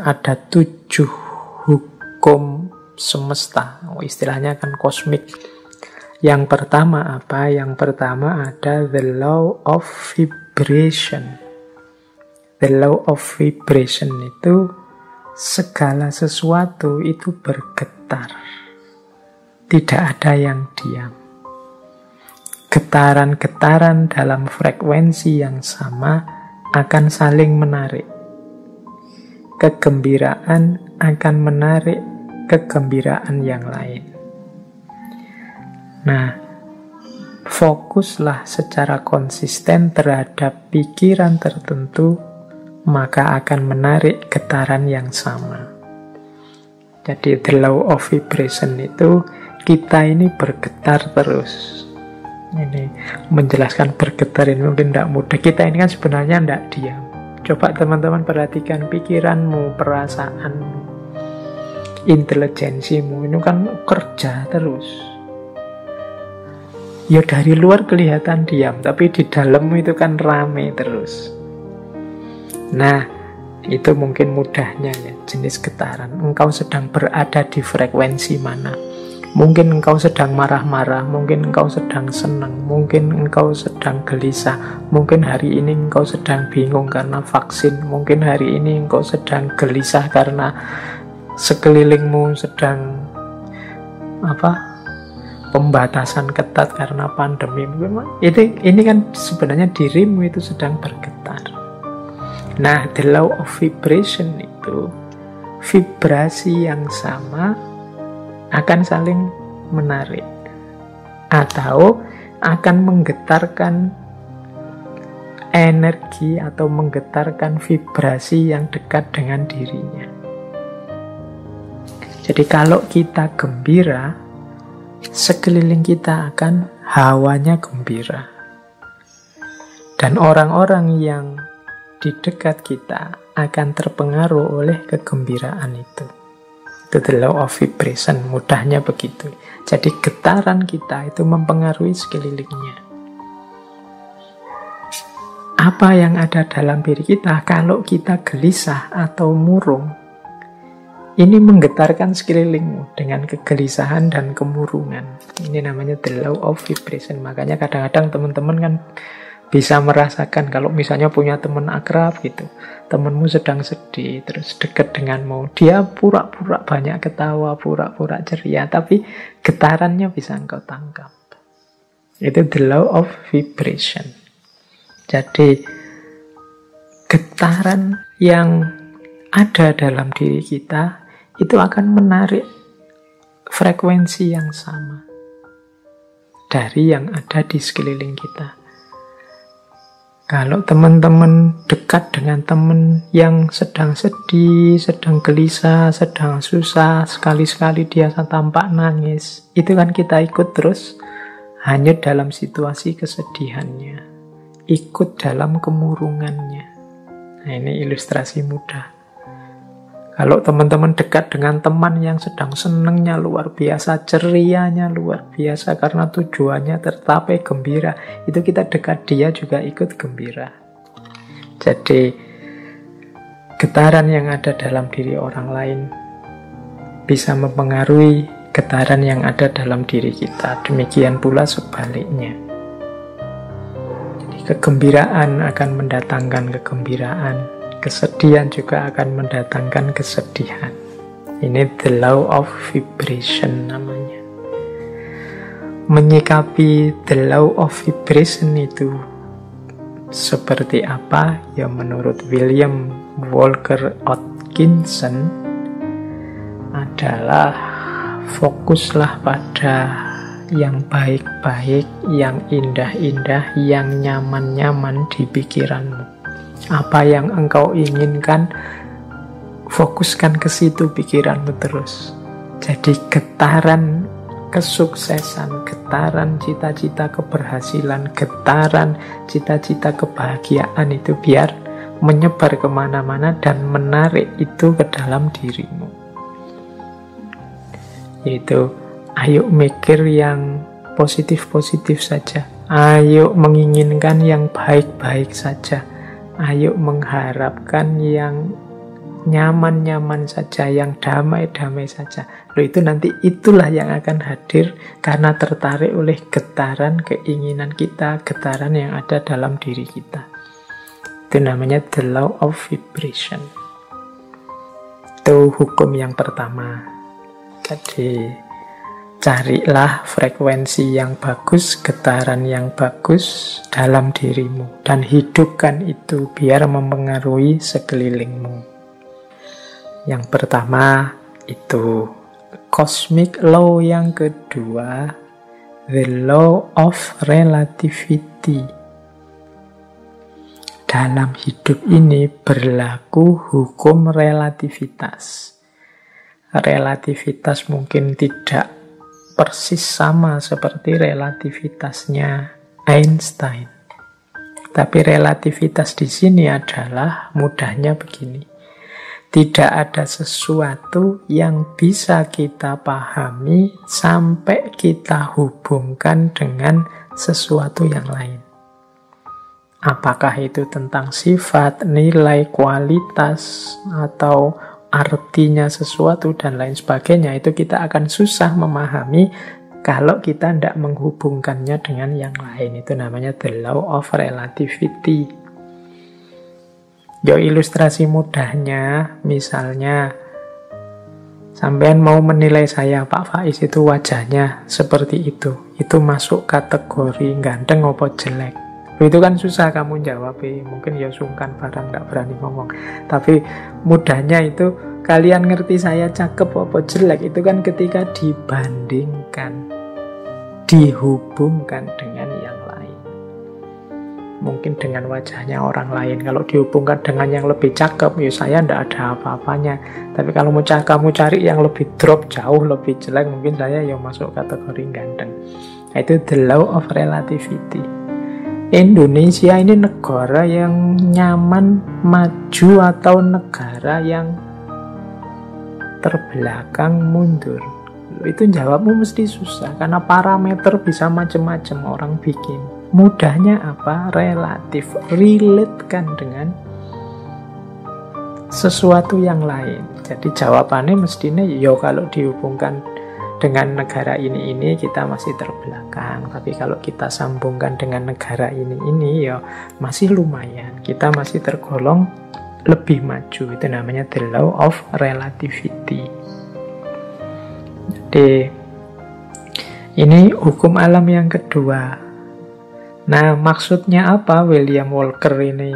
Ada 7 hukum semesta, istilahnya kan kosmik. Yang pertama apa? Yang pertama ada the law of vibration. The law of vibration itu segala sesuatu itu bergetar. Tidak ada yang diam. Getaran-getaran dalam frekuensi yang sama akan saling menarik. Kegembiraan akan menarik kegembiraan yang lain. Nah, fokuslah secara konsisten terhadap pikiran tertentu, maka akan menarik getaran yang sama. Jadi the law of vibration itu kita ini bergetar terus. Ini menjelaskan bergetar ini mungkin tidak mudah. Kita ini kan sebenarnya tidak diam. Coba teman-teman perhatikan pikiranmu, perasaanmu, intelijensimu, ini kan kerja terus. Ya dari luar kelihatan diam, tapi di dalammu itu kan rame terus. Nah, itu mungkin mudahnya ya, jenis getaran. Engkau sedang berada di frekuensi mana? Mungkin engkau sedang marah-marah, mungkin engkau sedang senang, mungkin engkau sedang gelisah, mungkin hari ini engkau sedang bingung karena vaksin, mungkin hari ini engkau sedang gelisah karena sekelilingmu sedang pembatasan ketat karena pandemi. Ini kan sebenarnya dirimu itu sedang bergetar. Nah, the law of vibration itu vibrasi yang sama akan saling menarik atau akan menggetarkan energi atau menggetarkan vibrasi yang dekat dengan dirinya. Jadi kalau kita gembira, sekeliling kita akan hawanya gembira. Dan orang-orang yang di dekat kita akan terpengaruh oleh kegembiraan itu. Itu the law of vibration, mudahnya begitu. Jadi getaran kita itu mempengaruhi sekelilingnya. Apa yang ada dalam diri kita, kalau kita gelisah atau murung, ini menggetarkan sekelilingmu dengan kegelisahan dan kemurungan. Ini namanya the law of vibration. Makanya kadang-kadang teman-teman kan bisa merasakan kalau misalnya punya teman akrab gitu, temanmu sedang sedih, terus dekat denganmu, dia pura-pura banyak ketawa, pura-pura ceria, tapi getarannya bisa engkau tangkap. Itu the law of vibration. Jadi getaran yang ada dalam diri kita itu akan menarik frekuensi yang sama dari yang ada di sekeliling kita. Kalau teman-teman dekat dengan teman yang sedang sedih, sedang gelisah, sedang susah, sekali-sekali dia tampak nangis, itu kan kita ikut terus hanyut dalam situasi kesedihannya, ikut dalam kemurungannya. Nah, ini ilustrasi mudah. Kalau teman-teman dekat dengan teman yang sedang senangnya luar biasa, cerianya luar biasa karena tujuannya tercapai gembira, itu kita dekat dia juga ikut gembira. Jadi getaran yang ada dalam diri orang lain bisa mempengaruhi getaran yang ada dalam diri kita. Demikian pula sebaliknya. Jadi kegembiraan akan mendatangkan kegembiraan. Kesedihan juga akan mendatangkan kesedihan. Ini the law of vibration namanya. Menyikapi the law of vibration itu seperti apa? Ya menurut William Walker Atkinson adalah fokuslah pada yang baik-baik, yang indah-indah, yang nyaman-nyaman di pikiranmu. Apa yang engkau inginkan, fokuskan ke situ pikiranmu terus. Jadi getaran kesuksesan, getaran cita-cita keberhasilan, getaran cita-cita kebahagiaan itu biar menyebar kemana-mana dan menarik itu ke dalam dirimu. Yaitu, ayo mikir yang positif-positif saja. Ayo menginginkan yang baik-baik saja. Ayo mengharapkan yang nyaman-nyaman saja, yang damai-damai saja. Loh, itu nanti itulah yang akan hadir karena tertarik oleh getaran keinginan kita, getaran yang ada dalam diri kita. Itu namanya the law of vibration. Itu hukum yang pertama. Jadi carilah frekuensi yang bagus, getaran yang bagus dalam dirimu, dan hidupkan itu biar mempengaruhi sekelilingmu. Yang pertama itu cosmic law, yang kedua the law of relativity. Dalam hidup ini berlaku hukum relativitas. Relativitas mungkin tidak persis sama seperti relativitasnya Einstein. Tapi relativitas di sini adalah mudahnya begini. Tidak ada sesuatu yang bisa kita pahami sampai kita hubungkan dengan sesuatu yang lain. Apakah itu tentang sifat, nilai, kualitas, atau artinya sesuatu dan lain sebagainya, itu kita akan susah memahami kalau kita tidak menghubungkannya dengan yang lain. Itu namanya the law of relativity. Ilustrasi mudahnya, misalnya sampean mau menilai saya, Pak Faiz itu wajahnya seperti itu masuk kategori ganteng apa jelek? Itu kan susah kamu jawab, mungkin ya sungkan barang, gak berani ngomong. Tapi mudahnya itu, kalian ngerti saya cakep apa jelek, itu kan ketika dibandingkan, dihubungkan dengan yang lain. Mungkin dengan wajahnya orang lain, kalau dihubungkan dengan yang lebih cakep, ya saya ndak ada apa-apanya. Tapi kalau kamu cari yang lebih drop, jauh lebih jelek, mungkin saya ya masuk kategori ganteng. Itu the law of relativity. Indonesia ini negara yang nyaman, maju, atau negara yang terbelakang, mundur? Itu jawabmu mesti susah, karena parameter bisa macam-macam orang bikin. Mudahnya apa? Relatif, relatekan dengan sesuatu yang lain. Jadi jawabannya mestinya, kalau dihubungkan dengan negara ini kita masih terbelakang. Tapi kalau kita sambungkan dengan negara ini masih lumayan. Kita masih tergolong lebih maju. Itu namanya the law of relativity. Jadi ini hukum alam yang kedua. Nah, maksudnya apa William Walker ini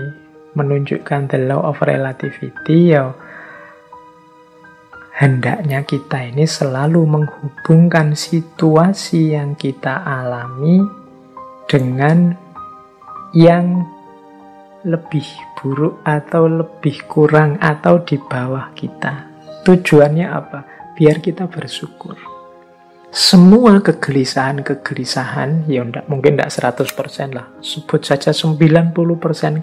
menunjukkan the law of relativity? Hendaknya kita ini selalu menghubungkan situasi yang kita alami dengan yang lebih buruk atau lebih kurang atau di bawah kita. Tujuannya apa? Biar kita bersyukur. Semua kegelisahan, mungkin tidak 100% lah, sebut saja 90%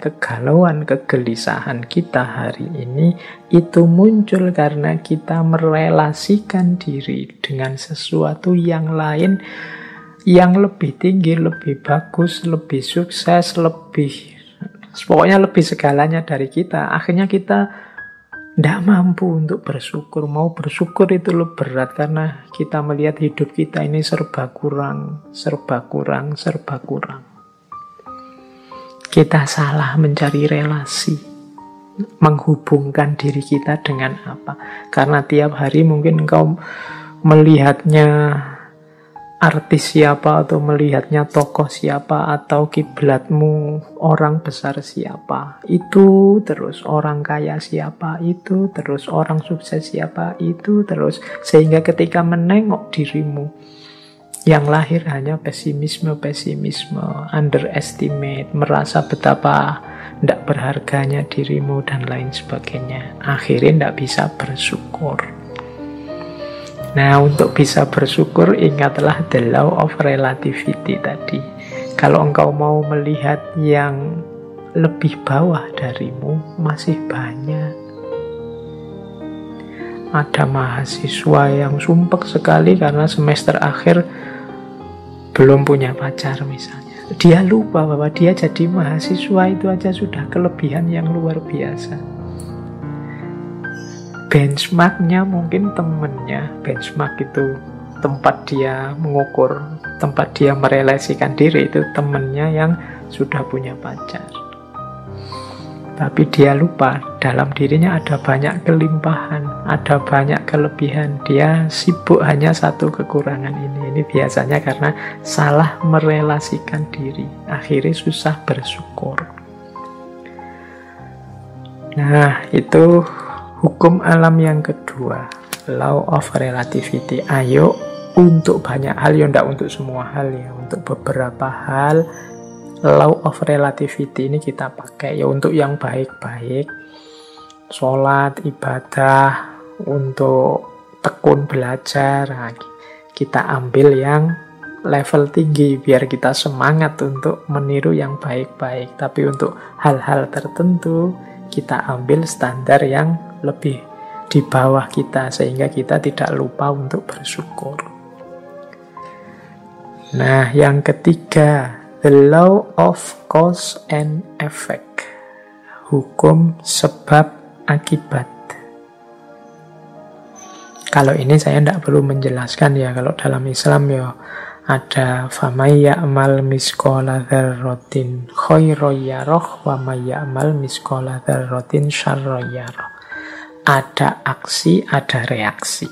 kegalauan, kegelisahan kita hari ini, itu muncul karena kita merelasikan diri dengan sesuatu yang lain, yang lebih tinggi, lebih bagus, lebih sukses, pokoknya lebih segalanya dari kita. Akhirnya kita tidak mampu untuk bersyukur. Mau bersyukur itu lebih berat karena kita melihat hidup kita ini serba kurang. Kita salah mencari relasi, menghubungkan diri kita dengan apa. Karena tiap hari mungkin engkau melihatnya artis siapa, atau melihatnya tokoh siapa, atau kiblatmu orang besar siapa, itu terus orang kaya siapa, itu terus orang sukses siapa, itu terus, sehingga ketika menengok dirimu yang lahir hanya pesimisme, underestimate, merasa betapa tidak berharganya dirimu dan lain sebagainya, akhirnya tidak bisa bersyukur. Nah, untuk bisa bersyukur, ingatlah the law of relativity tadi. Kalau engkau mau melihat yang lebih bawah darimu, masih banyak. Ada mahasiswa yang sumpek sekali karena semester akhir belum punya pacar misalnya. Dia lupa bahwa dia jadi mahasiswa itu aja sudah kelebihan yang luar biasa. benchmarknya mungkin temennya. Benchmark itu tempat dia mengukur, tempat dia merelasikan diri, itu temennya yang sudah punya pacar. Tapi dia lupa, dalam dirinya ada banyak kelimpahan, ada banyak kelebihan. Dia sibuk hanya satu kekurangan ini. Ini biasanya karena salah merelasikan diri. Akhirnya susah bersyukur. Nah, itu hukum alam yang kedua, law of relativity. Ayo, untuk banyak hal, ya enggak untuk semua hal ya, untuk beberapa hal, law of relativity ini kita pakai ya untuk yang baik-baik, sholat, ibadah, untuk tekun belajar. Nah, kita ambil yang level tinggi biar kita semangat untuk meniru yang baik-baik. Tapi untuk hal-hal tertentu kita ambil standar yang lebih di bawah kita sehingga kita tidak lupa untuk bersyukur. Nah, yang ketiga, the law of cause and effect. Hukum sebab akibat. Kalau ini saya tidak perlu menjelaskan ya. Kalau dalam Islam ya ada famay ya'mal misqala dzarratin khairan yarah wa may ya'mal misqala dzarratin syarran yarah. Ada aksi, ada reaksi.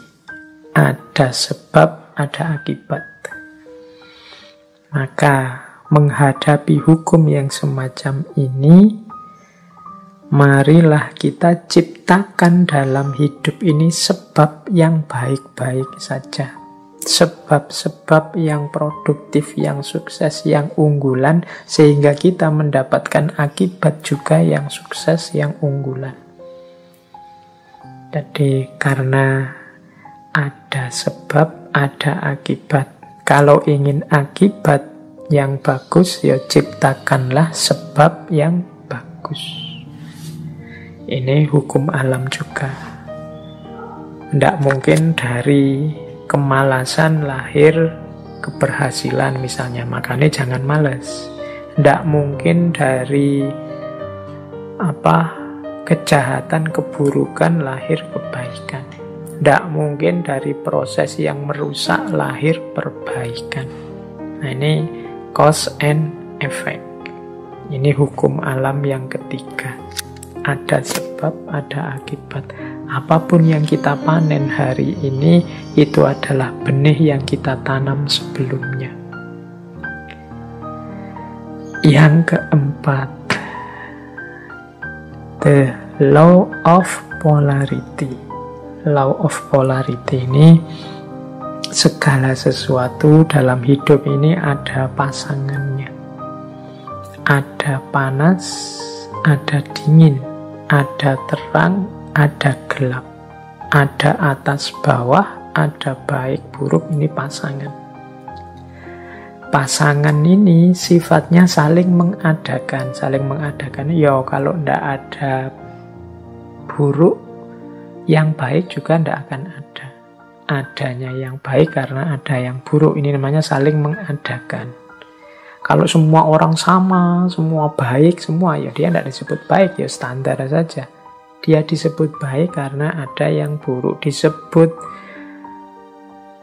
Ada sebab, ada akibat. Maka menghadapi hukum yang semacam ini, marilah kita ciptakan dalam hidup ini sebab yang baik-baik saja. Sebab-sebab yang produktif, yang sukses, yang unggulan, sehingga kita mendapatkan akibat juga yang sukses, yang unggulan. Jadi karena ada sebab, ada akibat. Kalau ingin akibat yang bagus, ya ciptakanlah sebab yang bagus. Ini hukum alam juga. Tidak mungkin dari kemalasan lahir keberhasilan misalnya, makanya jangan malas. Tidak mungkin dari kejahatan, keburukan lahir kebaikan. Tidak mungkin dari proses yang merusak lahir perbaikan. Nah, ini cause and effect. Ini hukum alam yang ketiga. Ada sebab, ada akibat. Apapun yang kita panen hari ini, itu adalah benih yang kita tanam sebelumnya. Yang keempat, the law of polarity. Law of polarity ini, segala sesuatu dalam hidup ini ada pasangannya. Ada panas, ada dingin, ada terang, ada gelap, ada atas bawah, ada baik buruk. Ini pasangan. Pasangan ini sifatnya saling mengadakan. Saling mengadakan, ya kalau tidak ada buruk, yang baik juga tidak akan ada. Adanya yang baik karena ada yang buruk. Ini namanya saling mengadakan. Kalau semua orang sama, semua baik, semua, ya dia tidak disebut baik, ya standar saja. Dia disebut baik karena ada yang buruk. Disebut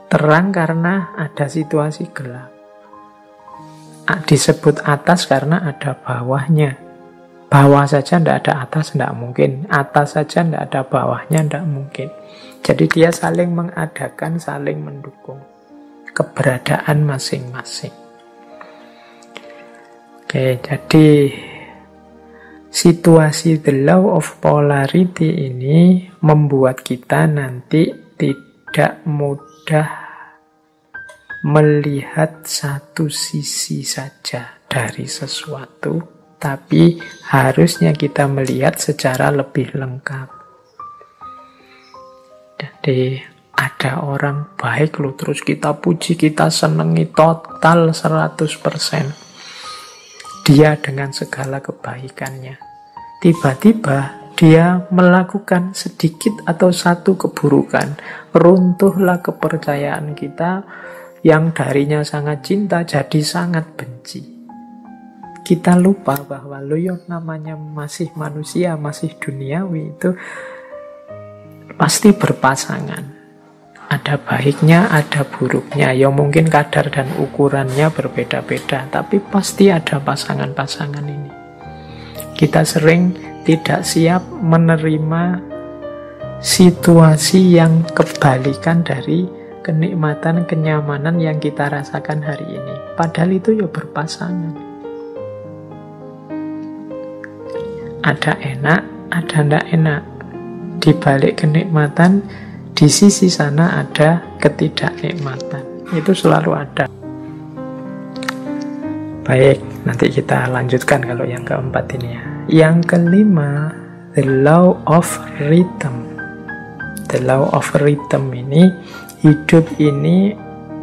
terang karena ada situasi gelap. Disebut atas karena ada bawahnya. Bawah saja tidak ada atas, tidak mungkin. Atas saja tidak ada bawahnya, tidak mungkin. Jadi dia saling mengadakan, saling mendukung keberadaan masing-masing. Oke, jadi situasi the law of polarity ini membuat kita nanti tidak mudah melihat satu sisi saja dari sesuatu, tapi harusnya kita melihat secara lebih lengkap. Jadi ada orang baik loh, terus kita puji, kita senangi total 100%. Dia dengan segala kebaikannya. Tiba-tiba dia melakukan sedikit atau satu keburukan. Runtuhlah kepercayaan kita yang darinya sangat cinta jadi sangat benci. Kita lupa bahwa namanya masih manusia, masih duniawi, itu pasti berpasangan. Ada baiknya, ada buruknya. Ya mungkin kadar dan ukurannya berbeda-beda, tapi pasti ada pasangan-pasangan ini. Kita sering tidak siap menerima situasi yang kebalikan dari kenikmatan, kenyamanan yang kita rasakan hari ini. Padahal itu ya berpasangan. Ada enak, ada tidak enak. Di balik kenikmatan, di sisi sana ada ketidaknikmatan. Itu selalu ada. Baik, nanti kita lanjutkan kalau yang keempat ini ya. Yang kelima, the law of rhythm. The law of rhythm ini, hidup ini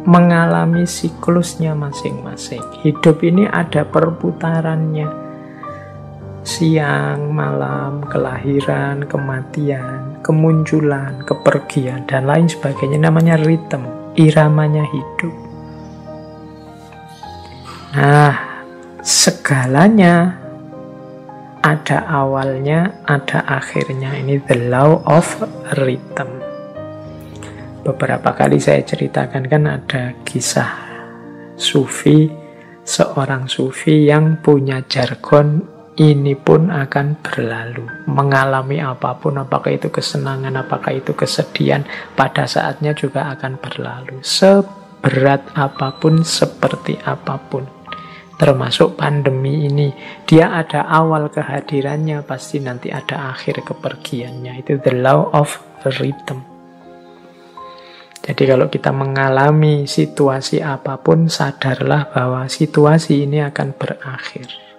mengalami siklusnya masing-masing. Hidup ini ada perputarannya. Siang, malam, kelahiran, kematian, kemunculan, kepergian, dan lain sebagainya. Namanya ritme, iramanya hidup. Nah, segalanya ada awalnya, ada akhirnya. Ini the law of rhythm. Beberapa kali saya ceritakan kan ada kisah sufi, seorang sufi yang punya jargon, ini pun akan berlalu. Mengalami apapun, apakah itu kesenangan, apakah itu kesedihan, pada saatnya juga akan berlalu. Seberat apapun, seperti apapun. Termasuk pandemi ini. Dia ada awal kehadirannya, pasti nanti ada akhir kepergiannya. Itu the law of rhythm. Jadi kalau kita mengalami situasi apapun, sadarlah bahwa situasi ini akan berakhir.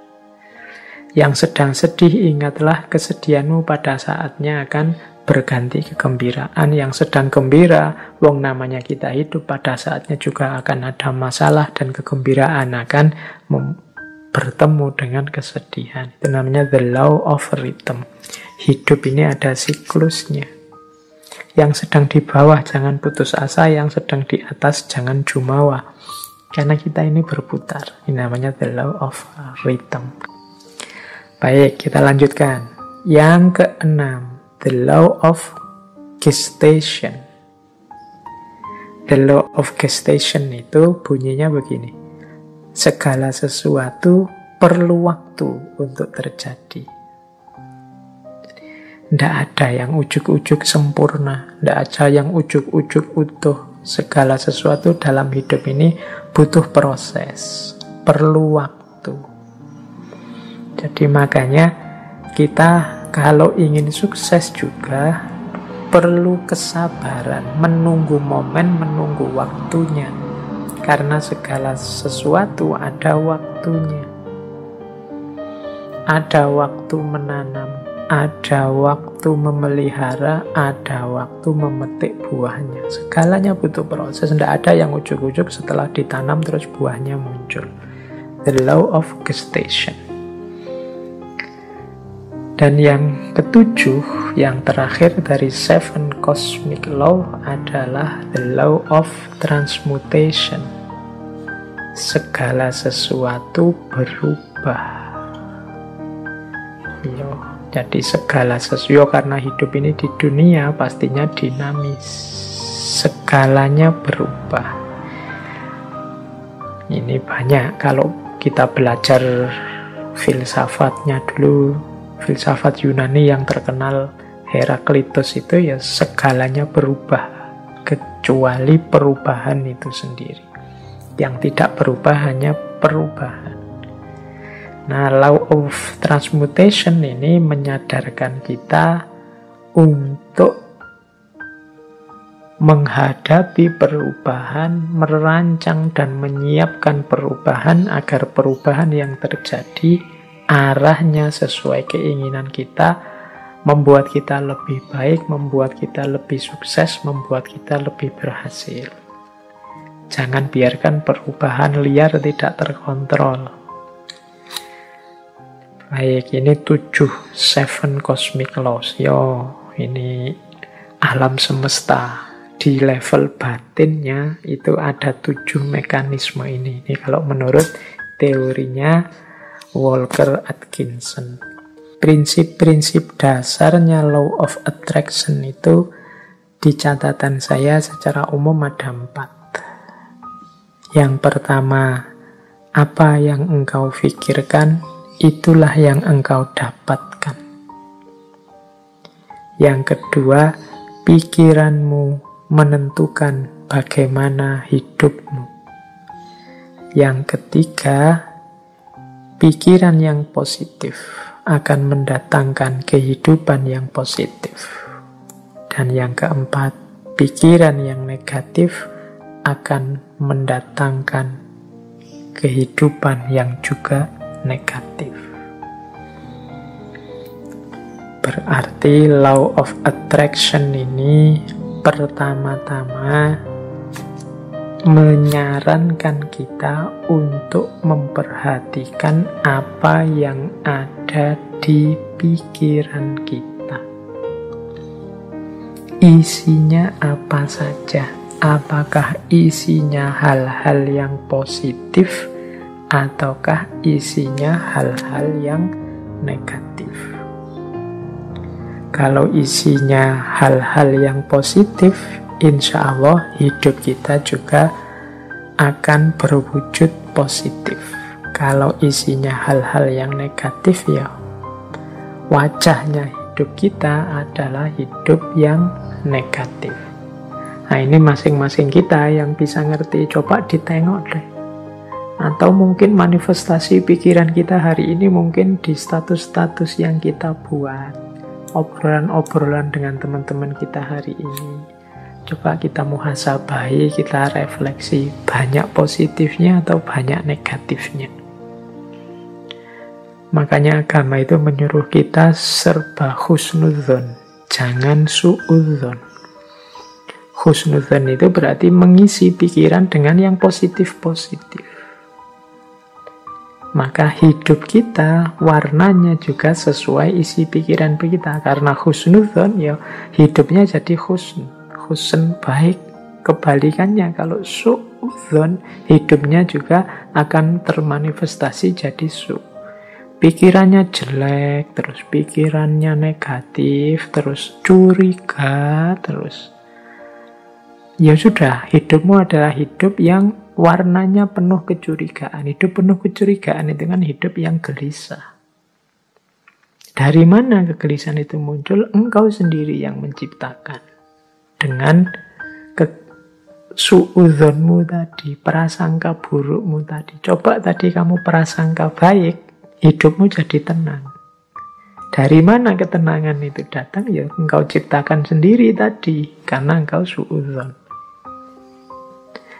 Yang sedang sedih, ingatlah kesedihanmu pada saatnya akan berganti kegembiraan. Yang sedang gembira, wong namanya kita hidup, pada saatnya juga akan ada masalah dan kegembiraan akan bertemu dengan kesedihan. Itu namanya the law of rhythm. Hidup ini ada siklusnya. Yang sedang di bawah jangan putus asa, yang sedang di atas jangan jumawa. Karena kita ini berputar. Ini namanya the law of rhythm. Baik, kita lanjutkan. Yang keenam, the law of gestation. The law of gestation itu bunyinya begini. Segala sesuatu perlu waktu untuk terjadi. Tidak ada yang ujuk-ujuk sempurna. Tidak ada yang ujuk-ujuk utuh. Segala sesuatu dalam hidup ini butuh proses. Perlu waktu. Jadi makanya kita kalau ingin sukses juga perlu kesabaran, menunggu momen, menunggu waktunya. Karena segala sesuatu ada waktunya. Ada waktu menanam, ada waktu memelihara, ada waktu memetik buahnya. Segalanya butuh proses, tidak ada yang ujuk-ujuk setelah ditanam terus buahnya muncul. The law of gestation. Dan yang ketujuh, yang terakhir dari 7 cosmic law adalah the law of transmutation. Segala sesuatu berubah. Jadi segala sesuatu, karena hidup ini di dunia pastinya dinamis. Segalanya berubah. Ini banyak kalau kita belajar filsafatnya dulu. Filsafat Yunani yang terkenal Heraklitus itu ya segalanya berubah kecuali perubahan itu sendiri. Yang tidak berubah hanya perubahan. Nah, law of transmutation ini menyadarkan kita untuk menghadapi perubahan, merancang dan menyiapkan perubahan agar perubahan yang terjadi arahnya sesuai keinginan kita, membuat kita lebih baik, membuat kita lebih sukses, membuat kita lebih berhasil. Jangan biarkan perubahan liar tidak terkontrol. Baik, ini 7 cosmic laws. Ini alam semesta. Di level batinnya itu ada 7 mekanisme ini. Ini kalau menurut teorinya Walker Atkinson. Prinsip-prinsip dasarnya law of attraction itu Di catatan saya secara umum ada 4. Yang pertama, apa yang engkau pikirkan, itulah yang engkau dapatkan. Yang kedua, pikiranmu menentukan bagaimana hidupmu. Yang ketiga, pikiran yang positif akan mendatangkan kehidupan yang positif. Dan yang keempat, pikiran yang negatif akan mendatangkan kehidupan yang juga negatif. Berarti law of attraction ini pertama-tama menyarankan kita untuk memperhatikan apa yang ada di pikiran kita. Isinya apa saja? Apakah isinya hal-hal yang positif ataukah isinya hal-hal yang negatif? Kalau isinya hal-hal yang positif, insya Allah hidup kita juga akan berwujud positif. Kalau isinya hal-hal yang negatif, ya wajahnya hidup kita adalah hidup yang negatif. Nah, ini masing-masing kita yang bisa ngerti. Coba ditengok deh. Atau mungkin manifestasi pikiran kita hari ini mungkin di status-status yang kita buat, obrolan-obrolan dengan teman-teman kita hari ini. Coba kita muhasabahi, kita refleksi, banyak positifnya atau banyak negatifnya. Makanya agama itu menyuruh kita serba husnudzon, jangan suudzon. Husnudzon itu berarti mengisi pikiran dengan yang positif-positif. Maka hidup kita warnanya juga sesuai isi pikiran kita. Karena husnudzon, ya hidupnya jadi husn baik. Kebalikannya, kalau suudzon, hidupnya juga akan termanifestasi jadi su. Pikirannya jelek, terus pikirannya negatif, terus curiga, terus ya sudah, hidupmu adalah hidup yang warnanya penuh kecurigaan. Hidup penuh kecurigaan itu kan hidup yang gelisah. Dari mana kegelisahan itu muncul? Engkau sendiri yang menciptakan. Dengan suudzonmu tadi, prasangka burukmu tadi. Coba tadi kamu prasangka baik, hidupmu jadi tenang. Dari mana ketenangan itu datang? Ya engkau ciptakan sendiri tadi, karena engkau suudzon.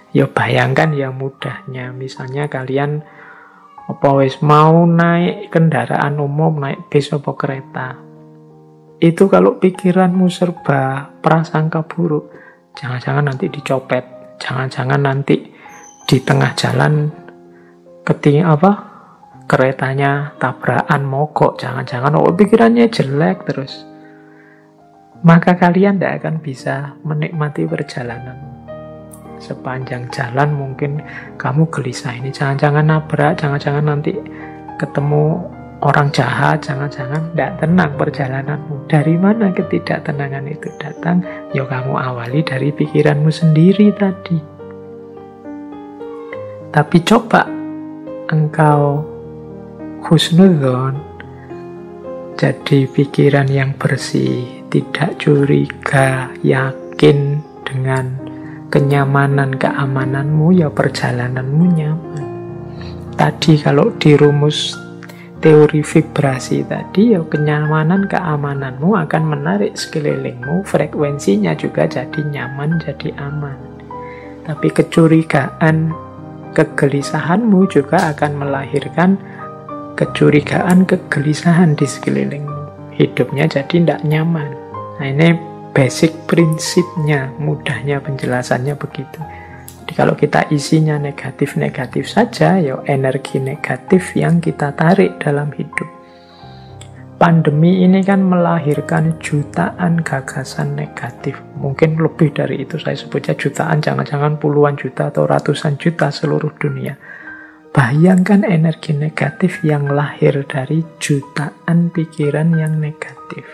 Ya bayangkan ya mudahnya, misalnya kalian mau naik kendaraan umum, naik bis atau kereta. Itu kalau pikiranmu serba prasangka buruk, jangan-jangan nanti dicopet, jangan-jangan nanti di tengah jalan keretanya tabrakan mogok, jangan-jangan pikirannya jelek terus. Maka kalian tidak akan bisa menikmati perjalanan. Sepanjang jalan mungkin kamu gelisah, ini jangan-jangan nabrak, jangan-jangan nanti ketemu orang jahat, jangan-jangan tidak tenang perjalananmu. Dari mana ketidaktenangan itu datang? Ya kamu awali dari pikiranmu sendiri tadi. Tapi coba engkau husnudzon, jadi pikiran yang bersih, tidak curiga, yakin dengan kenyamanan, keamananmu, ya perjalananmu nyaman. Tadi kalau di rumus teori vibrasi tadi, ya kenyamanan, keamananmu akan menarik sekelilingmu, frekuensinya juga jadi nyaman, jadi aman. Tapi kecurigaan, kegelisahanmu juga akan melahirkan kecurigaan, kegelisahan di sekelilingmu. Hidupnya jadi tidak nyaman. Nah, ini basic prinsipnya, mudahnya penjelasannya begitu. Jadi kalau kita isinya negatif-negatif saja, ya energi negatif yang kita tarik dalam hidup. Pandemi ini kan melahirkan jutaan gagasan negatif. Mungkin lebih dari itu, saya sebutnya jutaan, jangan-jangan puluhan juta atau ratusan juta seluruh dunia. Bayangkan energi negatif yang lahir dari jutaan pikiran yang negatif.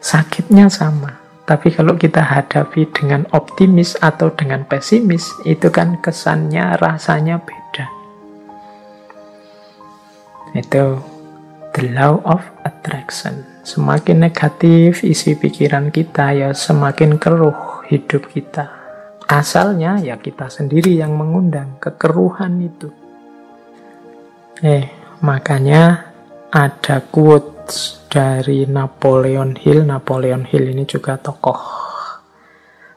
Sakitnya sama. Tapi kalau kita hadapi dengan optimis atau dengan pesimis, itu kan kesannya, rasanya beda. Itu the law of attraction. Semakin negatif isi pikiran kita, ya semakin keruh hidup kita. Asalnya ya kita sendiri yang mengundang kekeruhan itu. Makanya ada quotes dari Napoleon Hill. Napoleon Hill ini juga tokoh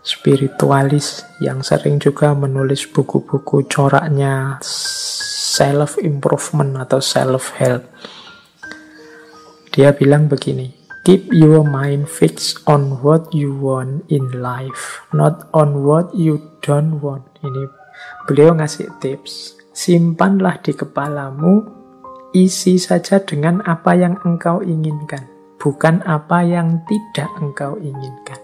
spiritualis yang sering juga menulis buku-buku coraknya self-improvement atau self-help. Dia bilang begini, keep your mind fixed on what you want in life, not on what you don't want. Ini beliau ngasih tips, simpanlah di kepalamu, isi saja dengan apa yang engkau inginkan, bukan apa yang tidak engkau inginkan.